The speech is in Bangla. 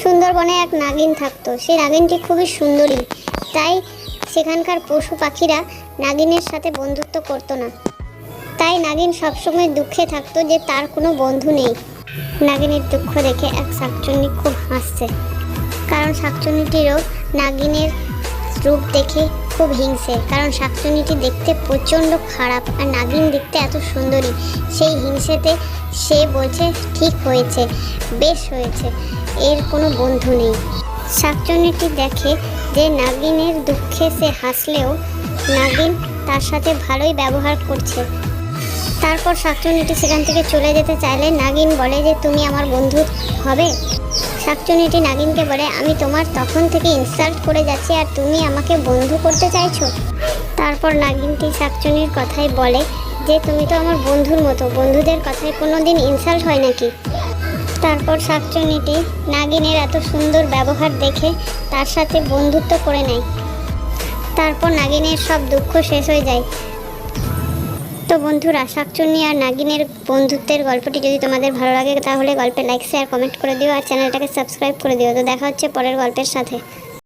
সুন্দরবনে এক নাগিন থাকতো। সেই নাগিনটি খুবই সুন্দরী, তাই সেখানকার পশু পাখিরা নাগিনের সাথে বন্ধুত্ব করতো না। তাই নাগিন সবসময় দুঃখে থাকতো যে তার কোনো বন্ধু নেই। নাগিনের দুঃখ দেখে এক শাকচুন্নি খুব হাসছে, কারণ শাকচুন্নিটিরও নাগিনের রূপ দেখে খুব হিংসে। কারণ শাকচুন্নিটি দেখতে প্রচণ্ড খারাপ আর নাগিন দেখতে এত সুন্দরী। সেই হিংসেতে সে বলছে ঠিক হয়েছে, বেশ হয়েছে, এর কোনো বন্ধু নেই। শাকচুন্নিটি দেখে যে নাগিনের দুঃখে সে হাসলেও নাগিন তার সাথে ভালোই ব্যবহার করছে। তারপর শাকচুন্নিটি সেখান থেকে চলে যেতে চাইলে নাগিন বলে যে তুমি আমার বন্ধু হবে। শাকচুন্নিটি নাগিনকে বলে আমি তোমার তখন থেকে ইনসাল্ট করে যাচ্ছি আর তুমি আমাকে বন্ধু করতে চাইছো। তারপর নাগিনটি শাকচুন্নির কথাই বলে যে তুমি তো আমার বন্ধুর মতো, বন্ধুদের কথায় কোনো দিন ইনসাল্ট হয় নাকি। তারপর শাকচুন্নিটি নাগিনের এত সুন্দর ব্যবহার দেখে তার সাথে বন্ধুত্ব করে নেয়। তারপর নাগিনের সব দুঃখ শেষ হয়ে যায়। তো বন্ধুরা, শাকচুন্নি আর নাগিনের বন্ধুত্বের গল্পটি যদি তোমাদের ভালো লাগে তাহলে গল্পে লাইক শেয়ার কমেন্ট করে দিও আর চ্যানেলটাকে সাবস্ক্রাইব করে দিও। তো দেখা হচ্ছে পরের গল্পের সাথে।